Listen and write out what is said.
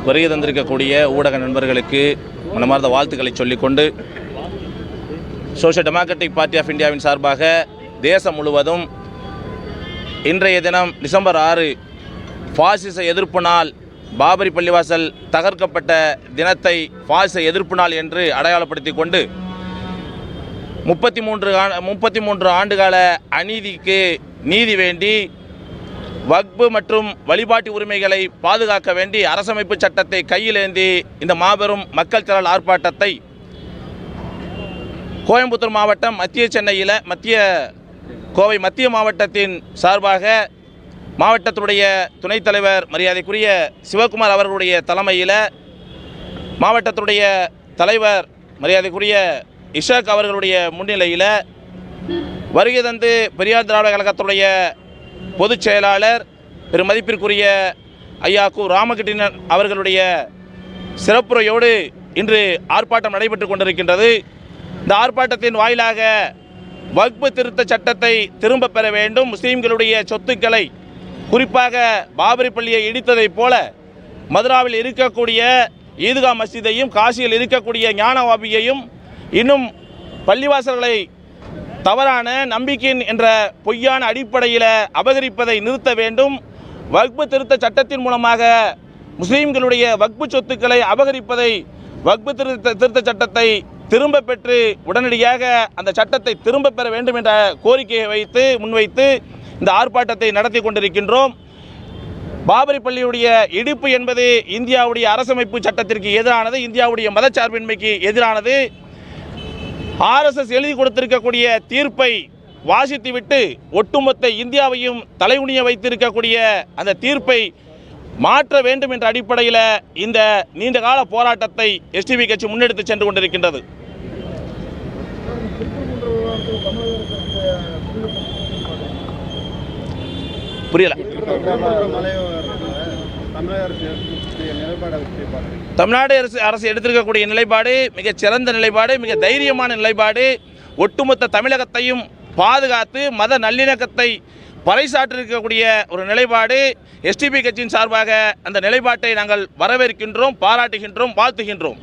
வருகை தந்திருக்கக்கூடிய ஊடக நண்பர்களுக்கு மனமார்ந்த வாழ்த்துக்களை சொல்லிக்கொண்டு சோஷியல் டெமோக்ராட்டிக் பார்ட்டி ஆஃப் இந்தியாவின் சார்பாக தேசம் முழுவதும் இன்றைய தினம் டிசம்பர் 6 பாசிச எதிர்ப்பு நாள், பாபரி பள்ளிவாசல் தகர்க்கப்பட்ட தினத்தை பாசிச எதிர்ப்பு நாள் என்று அடையாளப்படுத்தி கொண்டு 33 ஆண்டுகால அநீதிக்கு நீதி வேண்டி வக்பு மற்றும் வழிபாட்டு உரிமைகளை பாதுகாக்க வேண்டி அரசமைப்பு சட்டத்தை கையிலேந்தி இந்த மாபெரும் மக்கள் திரள் ஆர்ப்பாட்டத்தை கோயம்புத்தூர் மாவட்டம் கோவை மத்திய மாவட்டத்தின் சார்பாக மாவட்டத்துடைய துணைத் தலைவர் மரியாதைக்குரிய சிவகுமார் அவர்களுடைய தலைமையில், மாவட்டத்துடைய தலைவர் மரியாதைக்குரிய இஷாக் அவர்களுடைய முன்னிலையில், வருகை தந்து பெரியார் திராவிட கழகத்துடைய பொதுச் செயலாளர் பெருமதிப்பிற்குரிய ஐயா கு ராமகிருஷ்ணன் அவர்களுடைய சிறப்புரையோடு இன்று ஆர்ப்பாட்டம் நடைபெற்று கொண்டிருக்கின்றது. இந்த ஆர்ப்பாட்டத்தின் வாயிலாக வக்பு திருத்த சட்டத்தை திரும்ப பெற வேண்டும், முஸ்லீம்களுடைய சொத்துக்களை, குறிப்பாக பாபரி பள்ளியை இடித்ததைப் போல மதுராவில் இருக்கக்கூடிய ஈதுகா மஸ்ஜிதையும் காசியில் இருக்கக்கூடிய ஞானவாபியையும் இன்னும் பள்ளிவாசல்களை தவறான நம்பிக்கையின் என்ற பொய்யான அடிப்படையில் அபகரிப்பதை நிறுத்த வேண்டும். வக்பு திருத்த சட்டத்தின் மூலமாக முஸ்லீம்களுடைய வக்பு சொத்துக்களை அபகரிப்பதை, வக்பு திருத்த சட்டத்தை திரும்ப பெற்று உடனடியாக அந்த சட்டத்தை திரும்ப பெற வேண்டும் என்ற கோரிக்கையை முன்வைத்து இந்த ஆர்ப்பாட்டத்தை நடத்தி கொண்டிருக்கின்றோம். பாபரி பள்ளியுடைய இடிப்பு என்பது இந்தியாவுடைய அரசமைப்பு சட்டத்திற்கு எதிரானது, இந்தியாவுடைய மதச்சார்பின்மைக்கு எதிரானது. RSS எழுதி கொடுத்திருக்கக்கூடிய தீர்ப்பை வாசித்துவிட்டு ஒட்டுமொத்த இந்தியாவையும் தலைகுனிய வைத்திருக்கக்கூடிய அந்த தீர்ப்பை மாற்ற வேண்டும் என்ற அடிப்படையில் இந்த நீண்டகால போராட்டத்தை STB கட்சி முன்னெடுத்து சென்று கொண்டிருக்கின்றது. புரியல. தமிழ்நாடு அரசு எடுத்திருக்கக்கூடிய நிலைப்பாடு மிகச் சிறந்த நிலைப்பாடு, மிக தைரியமான நிலைப்பாடு. ஒட்டுமொத்த தமிழகத்தையும் பாதுகாத்து மத நல்லிணக்கத்தை பறைசாற்றிருக்கக்கூடிய ஒரு நிலைப்பாடு. STB கட்சியின் சார்பாக அந்த நிலைப்பாட்டை நாங்கள் வரவேற்கின்றோம், பாராட்டுகின்றோம், வாழ்த்துகின்றோம்.